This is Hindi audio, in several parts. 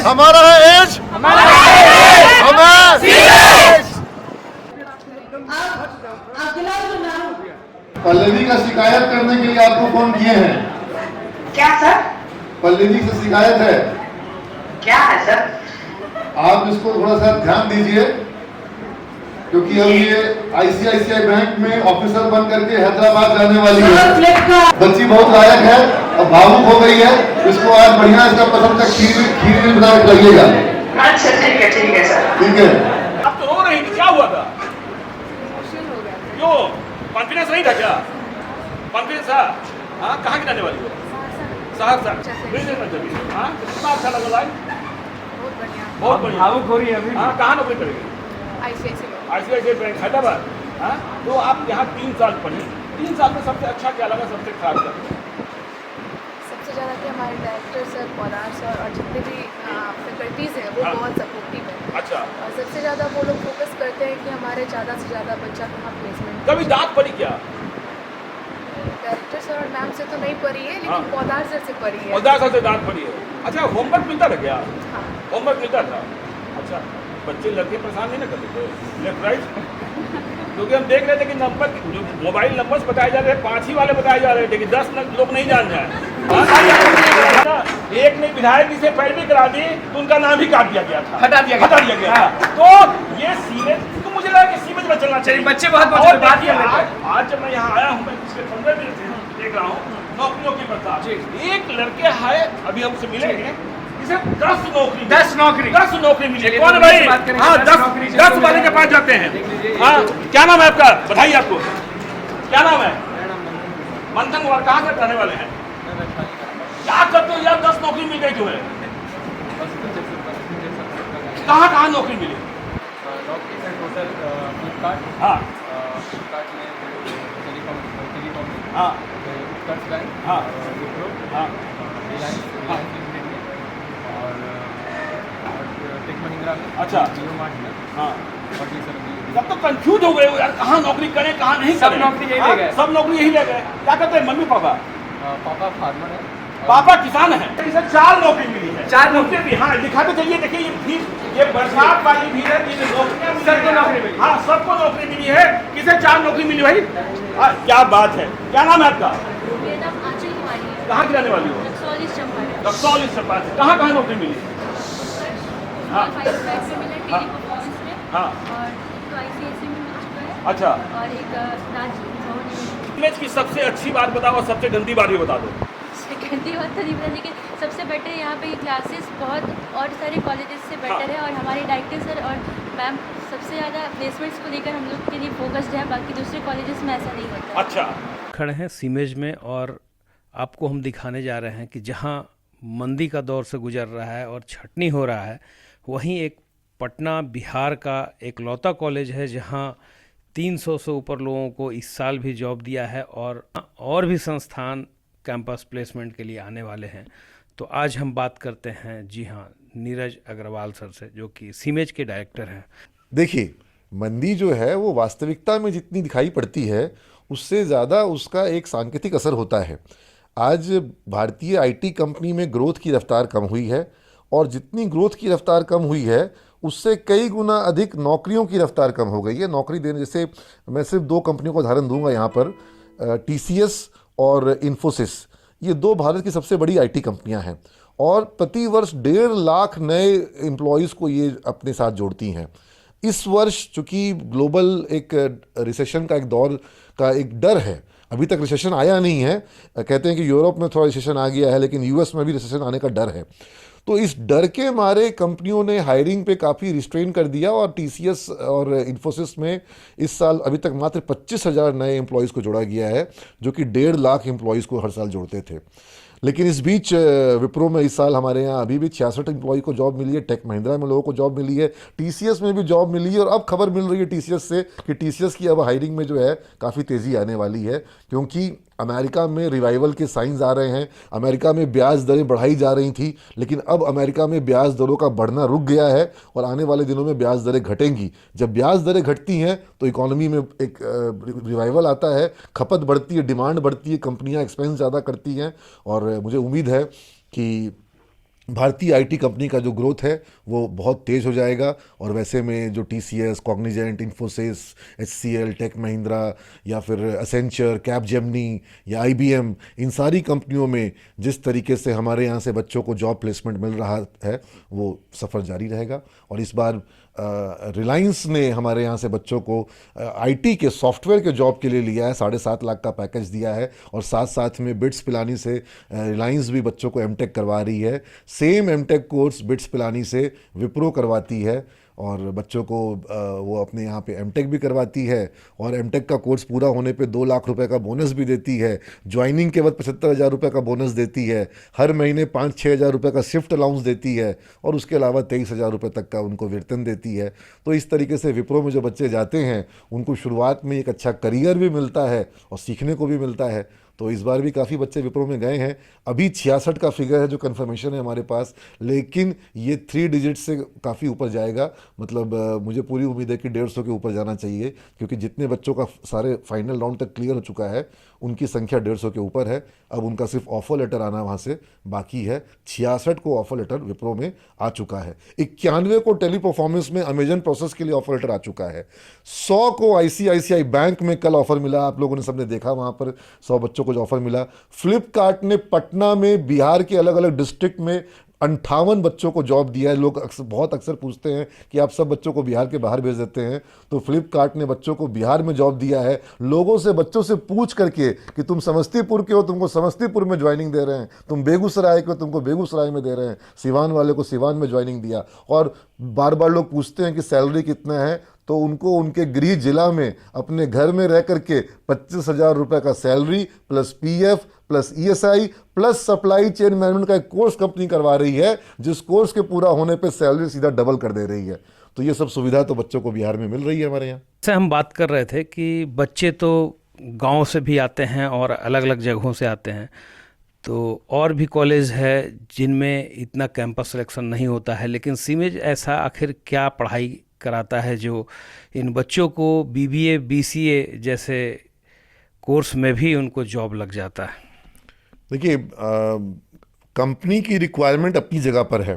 हमारा है एज, हमें पल्लवी का शिकायत करने के लिए आपको फोन किए हैं। क्या सर? पल्लवी से शिकायत है। क्या है सर? आप इसको थोड़ा सा ध्यान दीजिए, क्योंकि अब ये आईसीआईसीआई बैंक में ऑफिसर बन करके हैदराबाद जाने वाली है। बच्ची बहुत लायक है और भावुक हो गई है। इसको आज बढ़िया इसका पसंद का खीर बना के लगेगा। अच्छा ठीक है सर। ठीक है। आप तो रो रही थी, क्या हुआ था? क्यों? कॉन्फिडेंस नहीं था क्या? कॉन्फिडेंस था? हाँ, कहाँ की रहने वाली हो? सहरसा। हाँ, कितना अच्छा लगा लाइफ? बहुत बढ़िया। भावुक हो रही है अभी। हाँ, कहाँ नौकरी करेगी? ICICI bank Hyderabad. हाँ, तो आप यहाँ 3 साल पढ़े। 3 साल में सबसे अच्छा क्या लगा, सबसे खराब क्या लगा? सबसे ज़्यादा कि हमारे डायरेक्टर सर, पौधार सर और जितने भी फैकल्टीज़ हैं वो हाँ। बहुत सपोर्टिव है। अच्छा, और सबसे ज़्यादा वो लोग फोकस करते हैं कि हमारे ज़्यादा से ज़्यादा बच्चा कहाँ प्लेसमेंट। कभी डांट पड़ी क्या? डायरेक्टर सर और मैम से तो नहीं पढ़ी है, हाँ। लेकिन पौधार सर से पढ़ी है। पौधार सर से डांट पड़ी है। अच्छा, होमवर्क मिलता था क्या? हाँ। होमवर्क मिलता था। अच्छा, बच्चे लड़के परेशान नहीं ना करते थे लेफ्ट राइट? क्योंकि हम देख रहे थे कि नंबर जो मोबाइल नंबर्स बताए जा रहे हैं 5 ही वाले बताए जा रहे थे कि 10 लोग नहीं जान जाए। एक ने विधायक जी से पैरवी करा दी तो उनका नाम ही काट दिया गया था, हटा दिया गया था। तो ये सीमेज तो मुझे लगा कि सीमेज में चलना चाहिए। बच्चे बहुत बात कर लेते हैं। आज जब मैं यहाँ आया हूँ, मैं पिछले 15 मिनट से देख रहा हूँ नौकरियों की प्रताप। एक लड़के है, अभी हमसे मिलेंगे, इसे 10 नौकरी मिली। कौन है भाई? हाँ, 10 वाले के पास जाते हैं। हाँ, क्या नाम है आपका? बधाई आपको। क्या नाम है? मंथन। और कहाँ से रहने वाले हैं? क्या करते हो यार? 10 नौकरी मिल गई तुम्हें। कहाँ नौकरी मिली? हाँ हाँ हाँ हाँ अच्छा हाँ। तब तो कंफ्यूज हो गए हो यार, कहाँ नौकरी करें कहाँ नहीं सब करें। नौकरी यही ले गए। सब नौकरी यही ले गए। क्या करते हैं मम्मी पापा? पापा फार्मर है। पापा किसान है। इसे 4 नौकरी मिली है। 4 नौकरी भी। हाँ, दिखाते चलिए। देखिए ये भीड़, ये बरसात वाली भीड़ है। ये नौकरियां सबको नौकरी मिली। हाँ, सबको नौकरी मिली है। किसे 4 नौकरी मिली भाई? क्या बात है। क्या नाम है आपका? मेरा नाम आंचल कुमारी है। कहाँ की रहने वाली हो? रक्सौली चंपारण। रक्सौली चंपारण। कहाँ नौकरी मिली? हाँ। 5 बैच से मिला हाँ। टेली परफॉर्मेंस में। हाँ। और तो आईसीएसई में मिल चुका है। अच्छा। और एक राज्य भवन इमेज की सबसे अच्छी बात बताओ और सबसे गंदी बात भी बता दो। गंदी बात तो नहीं पता, लेकिन सबसे बेटर यहाँ पे क्लासेस बहुत और सारे कॉलेजेस से बेटर है। और हमारे डायरेक्टर सर और मैम सबसे ज़्यादा प्लेसमेंट्स को लेकर हम लोग के लिए फोकस्ड है। बाकी दूसरे कॉलेजेस में ऐसा नहीं होता। अच्छा। खड़े हैं सीमेज में और आपको हम दिखाने जा रहे हैं कि जहां मंदी का दौर से गुजर रहा है और छटनी हो रहा है, वहीं एक पटना बिहार का एक लौता कॉलेज है जहां 300 से ऊपर लोगों को इस साल भी जॉब दिया है और भी संस्थान कैंपस प्लेसमेंट के लिए आने वाले हैं। तो आज हम बात करते हैं, जी हाँ, नीरज अग्रवाल सर से, जो कि सीमेज के डायरेक्टर हैं। देखिए, मंदी जो है वो वास्तविकता में जितनी दिखाई पड़ती है उससे ज़्यादा उसका एक सांकेतिक असर होता है। आज भारतीय आईटी कंपनी में ग्रोथ की रफ्तार कम हुई है और जितनी ग्रोथ की रफ्तार कम हुई है उससे कई गुना अधिक नौकरियों की रफ्तार कम हो गई है। नौकरी देने, जैसे मैं सिर्फ 2 कंपनियों का उदाहरण दूंगा यहाँ पर, टीसीएस और इन्फोसिस, ये 2 भारत की सबसे बड़ी आईटी कंपनियाँ हैं और प्रति वर्ष 1.5 लाख नए एम्प्लॉयज़ को ये अपने साथ जोड़ती हैं। इस वर्ष चूँकि ग्लोबल एक रिसेशन का एक दौर का एक डर है, अभी तक रिसेशन आया नहीं है, कहते हैं कि यूरोप में थोड़ा रिसेशन आ गया है लेकिन यूएस में भी रिसेशन आने का डर है। तो इस डर के मारे कंपनियों ने हायरिंग पे काफ़ी रिस्ट्रेन कर दिया और टीसीएस और इन्फोसिस में इस साल अभी तक मात्र 25,000 नए एम्प्लॉयज़ को जोड़ा गया है, जो कि 1.5 लाख एम्प्लॉयज़ को हर साल जोड़ते थे। लेकिन इस बीच विप्रो में इस साल हमारे यहाँ अभी भी 66 एम्प्लॉय को जॉब मिली है, टेक महिंद्रा में लोगों को जॉब मिली है, टीसीएस में भी जॉब मिली है और अब खबर मिल रही है टीसीएस से कि टीसीएस की अब हायरिंग में जो है काफ़ी तेज़ी आने वाली है, क्योंकि अमेरिका में रिवाइवल के साइंस आ रहे हैं। अमेरिका में ब्याज दरें बढ़ाई जा रही थी लेकिन अब अमेरिका में ब्याज दरों का बढ़ना रुक गया है और आने वाले दिनों में ब्याज दरें घटेंगी। जब ब्याज दरें घटती हैं तो इकोनॉमी में एक रिवाइवल आता है, खपत बढ़ती है, डिमांड बढ़ती है, कंपनियां एक्सपेंस ज़्यादा करती हैं और मुझे उम्मीद है कि भारतीय आईटी कंपनी का जो ग्रोथ है वो बहुत तेज़ हो जाएगा। और वैसे में जो TCS, Cognizant, Infosys, HCL, Tech Mahindra या फिर एसेंचर, कैपजेमिनी या आईबीएम, इन सारी कंपनियों में जिस तरीके से हमारे यहाँ से बच्चों को जॉब प्लेसमेंट मिल रहा है वो सफ़र जारी रहेगा। और इस बार रिलायंस ने हमारे यहाँ से बच्चों को आईटी के सॉफ्टवेयर के जॉब के लिए लिया है, 7.5 लाख का पैकेज दिया है। और साथ साथ में बिट्स पिलानी से रिलायंस भी बच्चों को एमटेक करवा रही है। Same MTech course BITS Pilani से विप्रो करवाती है और बच्चों को वो अपने यहाँ पे एमटेक भी करवाती है। और एमटेक का कोर्स पूरा होने पे 2 लाख रुपए का बोनस भी देती है। ज्वाइनिंग के बाद 75,000 रुपये का बोनस देती है। हर महीने 5-6 हज़ार रुपये का शिफ्ट अलाउंस देती है। और उसके अलावा 23,000 रुपये तक का उनको वेतन देती है। तो इस तरीके से विप्रो में जो बच्चे जाते हैं उनको शुरुआत में एक अच्छा करियर भी मिलता है और सीखने को भी मिलता है। तो इस बार भी काफ़ी बच्चे विप्रो में गए हैं। अभी 66 का फिगर है जो कंफर्मेशन है हमारे पास, लेकिन ये 3 डिजिट से काफ़ी ऊपर जाएगा। मतलब मुझे पूरी उम्मीद है कि 150 के ऊपर जाना चाहिए, क्योंकि जितने बच्चों का सारे फाइनल राउंड तक क्लियर हो चुका है उनकी संख्या 150 के ऊपर है। अब उनका सिर्फ ऑफर लेटर आना वहाँ से बाकी है। 66 को ऑफर लेटर विप्रो में आ चुका है। 91 को टेली परफॉर्मेंस में अमेजन प्रोसेस के लिए ऑफर लेटर आ चुका है। 100 को आईसीआईसीआई बैंक में कल ऑफर मिला, आप लोगों ने सबने देखा, वहाँ पर 100 बच्चों को जो ऑफर मिला। फ्लिपकार्ट ने पटना में बिहार के अलग अलग डिस्ट्रिक्ट में 58 बच्चों को जॉब दिया है। लोग बहुत अक्सर पूछते हैं कि आप सब बच्चों को बिहार के बाहर भेज देते हैं, तो फ्लिपकार्ट ने बच्चों को बिहार में जॉब दिया है। लोगों से, बच्चों से पूछ करके कि तुम समस्तीपुर के हो, तुमको समस्तीपुर में ज्वाइनिंग दे रहे हैं, तुम बेगूसराय के हो, तुमको बेगूसराय में दे रहे हैं, सिवान वाले को सिवान में ज्वाइनिंग दिया। और बार बार लोग पूछते हैं कि सैलरी कितना है, तो उनको उनके गृह जिला में अपने घर में रह करके 25,000 रुपये का salary plus PF plus ESI plus supply chain management का एक कोर्स कंपनी करवा रही है, जिस कोर्स के पूरा होने पे सैलरी सीधा डबल कर दे रही है। तो ये सब सुविधा तो बच्चों को बिहार में मिल रही है हमारे यहाँ से। हम बात कर रहे थे कि बच्चे तो गांव से भी आते हैं और अलग अलग जगहों से आते हैं, तो और भी कॉलेज है जिनमें इतना कैंपस सिलेक्शन नहीं होता है, लेकिन सीमेज ऐसा आखिर क्या पढ़ाई कराता है जो इन बच्चों को बीबीए बीसीए जैसे कोर्स में भी उनको जॉब लग जाता है? देखिए, कंपनी की रिक्वायरमेंट अपनी जगह पर है।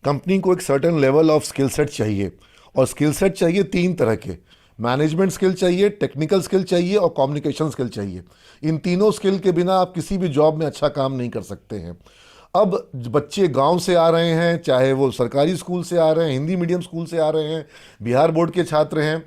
कंपनी को एक certain level of skill set चाहिए, और स्किल सेट चाहिए 3 तरह के। मैनेजमेंट स्किल चाहिए, टेक्निकल स्किल चाहिए और कम्युनिकेशन स्किल चाहिए। इन तीनों स्किल के बिना आप किसी भी जॉब में अच्छा काम नहीं कर सकते हैं। अब बच्चे गांव से आ रहे हैं, चाहे वो सरकारी स्कूल से आ रहे हैं, हिंदी मीडियम स्कूल से आ रहे हैं, बिहार बोर्ड के छात्र हैं,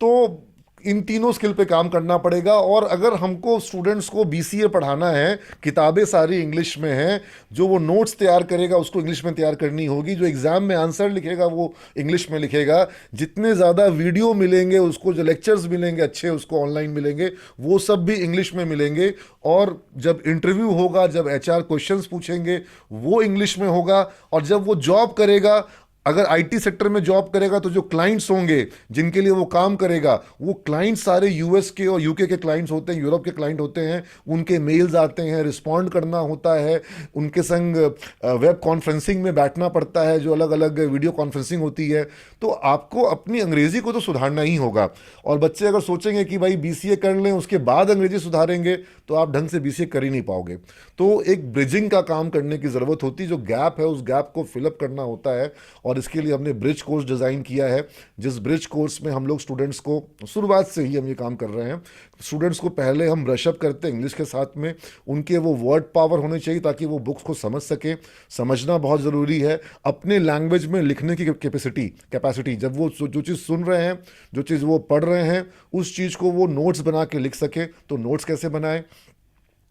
तो इन तीनों स्किल पे काम करना पड़ेगा। और अगर हमको स्टूडेंट्स को बीसीए पढ़ाना है, किताबें सारी इंग्लिश में हैं, जो वो नोट्स तैयार करेगा उसको इंग्लिश में तैयार करनी होगी, जो एग्ज़ाम में आंसर लिखेगा वो इंग्लिश में लिखेगा, जितने ज़्यादा वीडियो मिलेंगे उसको, जो लेक्चर्स मिलेंगे अच्छे उसको ऑनलाइन मिलेंगे, वो सब भी इंग्लिश में मिलेंगे। और जब इंटरव्यू होगा, जब एचआर क्वेश्चंस पूछेंगे वो इंग्लिश में होगा। और जब वो जॉब करेगा, अगर आईटी सेक्टर में जॉब करेगा, तो जो क्लाइंट्स होंगे जिनके लिए वो काम करेगा, वो क्लाइंट्स सारे यूएस के और यूके के क्लाइंट्स होते हैं, यूरोप के क्लाइंट होते हैं। उनके मेल्स आते हैं, रिस्पॉन्ड करना होता है, उनके संग वेब कॉन्फ्रेंसिंग में बैठना पड़ता है, जो अलग अलग वीडियो कॉन्फ्रेंसिंग होती है। तो आपको अपनी अंग्रेज़ी को तो सुधारना ही होगा। और बच्चे अगर सोचेंगे कि भाई बीसीए कर लें उसके बाद अंग्रेज़ी सुधारेंगे, तो आप ढंग से बीसीए कर ही नहीं पाओगे। तो एक ब्रिजिंग का काम करने की ज़रूरत होती है। जो गैप है उस गैप को फिलअप करना होता है, और इसके लिए हमने ब्रिज कोर्स डिज़ाइन किया है, जिस ब्रिज कोर्स में हम लोग स्टूडेंट्स को, शुरुआत से ही हम ये काम कर रहे हैं, स्टूडेंट्स को पहले हम ब्रशअप करते हैं इंग्लिश के साथ में। उनके वो वर्ड पावर होने चाहिए ताकि वो बुक्स को समझ सकें। समझना बहुत ज़रूरी है। अपने लैंग्वेज में लिखने की कैपेसिटी, जब वो जो चीज़ सुन रहे हैं, जो चीज़ वो पढ़ रहे हैं, उस चीज़ को वो नोट्स बना के लिख सके। तो नोट्स कैसे बनाएं,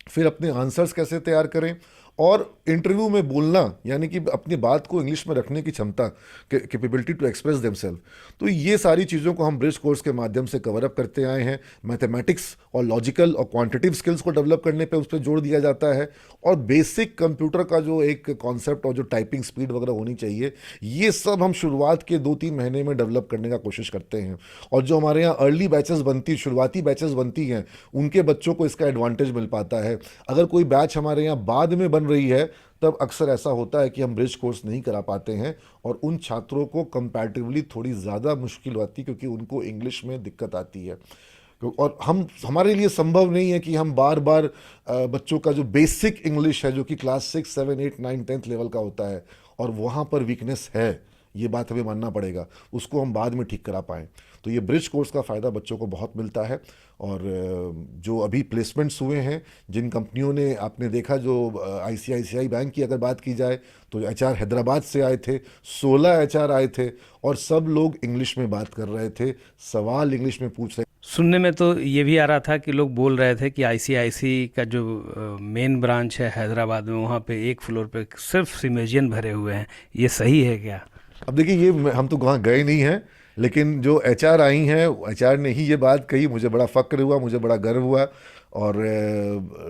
फिर अपने आंसर्स कैसे तैयार करें, और इंटरव्यू में बोलना, यानी कि अपनी बात को इंग्लिश में रखने की क्षमता, कैपेबिलिटी टू एक्सप्रेस देमसेल्फ। तो ये सारी चीज़ों को हम ब्रिज कोर्स के माध्यम से कवर अप करते आए हैं। मैथमेटिक्स और लॉजिकल और क्वांटिटिव स्किल्स को डेवलप करने पे उस पर जोर दिया जाता है। और बेसिक कंप्यूटर का जो एक कॉन्सेप्ट और जो टाइपिंग स्पीड वगैरह होनी चाहिए, ये सब हम शुरुआत के 2-3 महीने में डेवलप करने का कोशिश करते हैं। और जो हमारे यहाँ अर्ली बैचेस बनती, शुरुआती बैचेस बनती हैं, उनके बच्चों को इसका एडवांटेज मिल पाता है। अगर कोई बैच हमारे यहाँ बाद में बन रही है, तब अक्सर ऐसा होता है कि हम ब्रिज कोर्स नहीं करा पाते हैं, और उन छात्रों को कंपैरेटिवली थोड़ी ज़्यादा मुश्किल होती है, क्योंकि उनको इंग्लिश में दिक्कत आती है। और हमारे लिए संभव नहीं है कि हम बार बार बच्चों का जो बेसिक इंग्लिश है, जो कि क्लास 6, 7, 8, 9, 10th लेवल का होता है, और वहाँ पर वीकनेस है, ये बात हमें मानना पड़ेगा, उसको हम बाद में ठीक करा पाएँ। तो ये ब्रिज कोर्स का फ़ायदा बच्चों को बहुत मिलता है। और जो अभी प्लेसमेंट्स हुए हैं जिन कंपनियों ने, आपने देखा जो ICICI बैंक की अगर बात की जाए तो HR हैदराबाद से आए थे, 16 HR आए थे, और सब लोग इंग्लिश में बात कर रहे थे, सवाल इंग्लिश में पूछ रहे। सुनने में तो ये भी आ रहा था कि लोग बोल रहे थे कि ICICI का जो मेन ब्रांच है हैदराबाद में, वहाँ पे एक फ्लोर पे सिर्फ सिमेजियन भरे हुए हैं, ये सही है क्या? अब देखिए, ये हम तो वहाँ गए नहीं हैं, लेकिन जो HR आई हैं, HR ने ही ये बात कही, मुझे बड़ा फ़क्र हुआ, मुझे बड़ा गर्व हुआ। और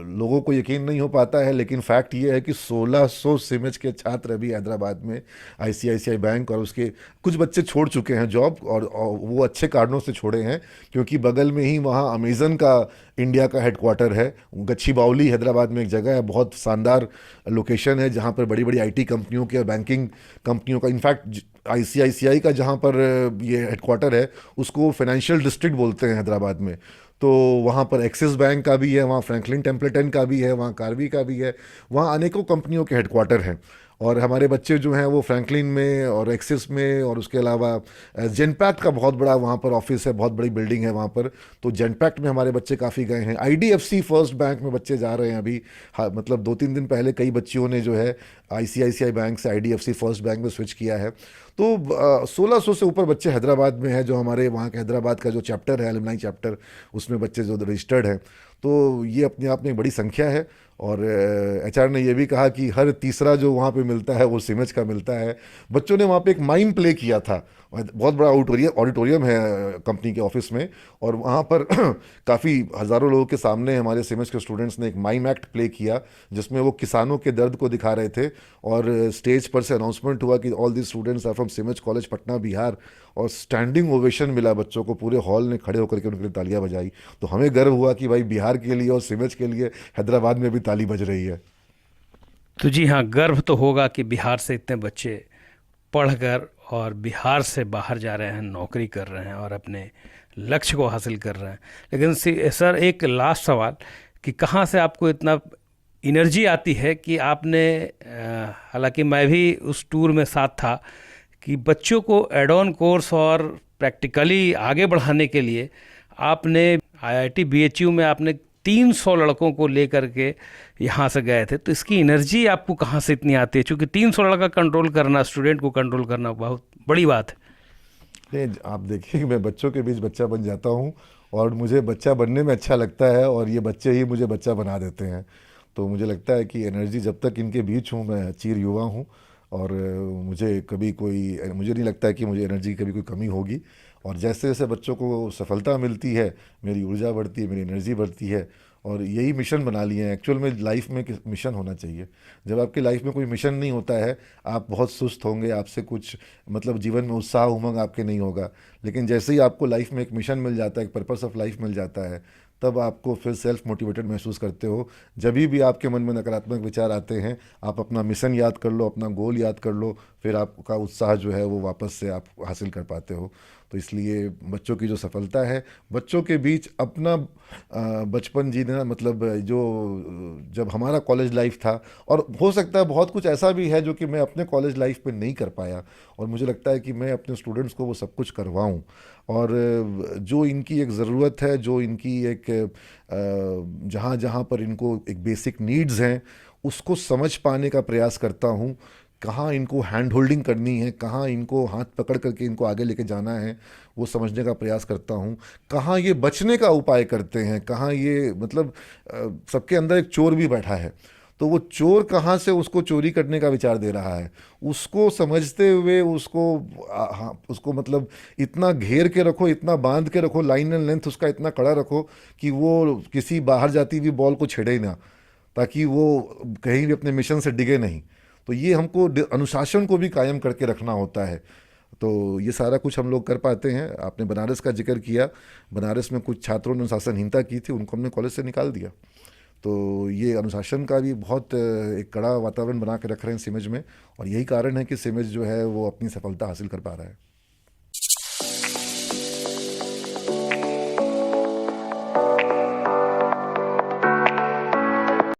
लोगों को यकीन नहीं हो पाता है, लेकिन फैक्ट ये है कि 1600 सिमेज के छात्र अभी हैदराबाद में ICICI बैंक, और उसके कुछ बच्चे छोड़ चुके हैं जॉब, और वो अच्छे कारणों से छोड़े हैं, क्योंकि बगल में ही वहाँ अमेज़न का इंडिया का हेडक्वार्टर है। गच्चीबावली हैदराबाद में एक जगह है, बहुत शानदार लोकेशन है, जहाँ पर बड़ी बड़ी IT कंपनियों के और बैंकिंग कंपनियों का, इनफैक्ट ICICI का जहाँ पर ये हेडक्वार्टर है उसको फाइनेंशियल डिस्ट्रिक्ट बोलते हैं हैदराबाद में। तो वहाँ पर एक्सिस बैंक का भी है, वहाँ फ्रैंकलिन टेम्पलेटन का भी है, वहाँ कार्वी का भी है, वहाँ अनेकों कंपनियों के हेडक्वार्टर हैं। और हमारे बच्चे जो हैं वो फ्रैंकलिन में और एक्सिस में, और उसके अलावा जेनपैक्ट का बहुत बड़ा वहाँ पर ऑफिस है, बहुत बड़ी बिल्डिंग है वहाँ पर, तो जेनपैक्ट में हमारे बच्चे काफ़ी गए हैं। IDFC फर्स्ट बैंक में बच्चे जा रहे हैं अभी। हाँ, मतलब 2-3 दिन पहले कई बच्चियों ने जो है ICICI बैंक से IDFC फर्स्ट बैंक में स्विच किया है। तो 1600 से ऊपर बच्चे हैदराबाद में हैं, जो हमारे वहाँ के हैदराबाद का जो चैप्टर है, एलुमनाई चैप्टर, उसमें बच्चे जो रजिस्टर्ड हैं। तो ये अपने आप में एक बड़ी संख्या है। और HR ने ये भी कहा कि हर तीसरा जो वहाँ पे मिलता है वो सिमेज का मिलता है। बच्चों ने वहाँ पे एक माइम प्ले किया था, बहुत बड़ा ऑडिटोरियम है कंपनी के ऑफिस में, और वहाँ पर काफ़ी हज़ारों लोगों के सामने हमारे सिमेज के स्टूडेंट्स ने एक माइम एक्ट प्ले किया, जिसमें वो किसानों के दर्द को दिखा रहे थे, और स्टेज पर से अनाउंसमेंट हुआ कि all this students are from CIMAGE college Patna Bihar, और स्टैंडिंग ओवेशन मिला बच्चों को, पूरे हॉल ने खड़े होकर के उनके लिए तालियां बजाई। तो हमें गर्व हुआ कि भाई बिहार के लिए और सिमेज के लिए हैदराबाद में भी ताली बज रही है। तो जी हाँ, गर्व तो होगा कि बिहार से इतने बच्चे पढ़कर और बिहार से बाहर जा रहे हैं, नौकरी कर रहे हैं और अपने लक्ष्य को हासिल कर रहे हैं। लेकिन सर, एक लास्ट सवाल कि कहाँ से आपको इतना एनर्जी आती है कि आपने, हालांकि मैं भी उस टूर में साथ था, कि बच्चों को एड ऑन कोर्स और प्रैक्टिकली आगे बढ़ाने के लिए आपने IIT BHU में आपने 300 लड़कों को लेकर के यहाँ से गए थे। तो इसकी एनर्जी आपको कहाँ से इतनी आती है? क्योंकि 300 लड़का कंट्रोल करना, स्टूडेंट को कंट्रोल करना बहुत बड़ी बात है। नहीं, आप देखिए, मैं बच्चों के बीच बच्चा बन जाता हूँ, और मुझे बच्चा बनने में अच्छा लगता है, और ये बच्चे ही मुझे बच्चा बना देते हैं। तो मुझे लगता है कि एनर्जी जब तक इनके बीच हूँ, मैं चीर युवा हूँ, और मुझे नहीं लगता है कि मुझे एनर्जी की कभी कोई कमी होगी। और जैसे जैसे बच्चों को सफलता मिलती है, मेरी ऊर्जा बढ़ती है, मेरी एनर्जी बढ़ती है। और यही मिशन बना लिए हैं एक्चुअल में। लाइफ में मिशन होना चाहिए। जब आपकी लाइफ में कोई मिशन नहीं होता है, आप बहुत सुस्त होंगे, आपसे कुछ मतलब जीवन में उत्साह उमंग आपके नहीं होगा। लेकिन जैसे ही आपको लाइफ में एक मिशन मिल जाता है, एक पर्पस ऑफ लाइफ मिल जाता है, तब आपको फिर सेल्फ मोटिवेटेड महसूस करते हो। जब भी आपके मन में नकारात्मक विचार आते हैं, आप अपना मिशन याद कर लो, अपना गोल याद कर लो, फिर आपका उत्साह जो है वो वापस से आप हासिल कर पाते हो। तो इसलिए बच्चों की जो सफलता है, बच्चों के बीच अपना बचपन जीना, मतलब जो जब हमारा कॉलेज लाइफ था, और हो सकता है बहुत कुछ ऐसा भी है जो कि मैं अपने कॉलेज लाइफ में नहीं कर पाया, और मुझे लगता है कि मैं अपने स्टूडेंट्स को वो सब कुछ करवाऊं। और जो इनकी एक ज़रूरत है, जो इनकी एक जहाँ जहाँ पर इनको एक बेसिक नीड्स हैं, उसको समझ पाने का प्रयास करता हूँ। कहाँ इनको हैंड होल्डिंग करनी है, कहाँ इनको हाथ पकड़ करके इनको आगे लेके जाना है, वो समझने का प्रयास करता हूँ। कहाँ ये बचने का उपाय करते हैं, कहाँ ये मतलब सबके अंदर एक चोर भी बैठा है, तो वो चोर कहाँ से उसको चोरी करने का विचार दे रहा है, उसको समझते हुए उसको मतलब इतना घेर के रखो, इतना बांध के रखो, लाइन एंड लेंथ उसका इतना कड़ा रखो कि वो किसी बाहर जाती हुई बॉल को छेड़े ही ना, ताकि वो कहीं भी अपने मिशन से डिगे नहीं। तो ये हमको अनुशासन को भी कायम करके रखना होता है। तो ये सारा कुछ हम लोग कर पाते हैं। आपने बनारस का जिक्र किया, बनारस में कुछ छात्रों ने अनुशासनहीनता की थी, उनको हमने कॉलेज से निकाल दिया। तो ये अनुशासन का भी बहुत एक कड़ा वातावरण बना के रख रहे हैं सिमेज में, और यही कारण है कि सिमेज जो है वो अपनी सफलता हासिल कर पा रहा है।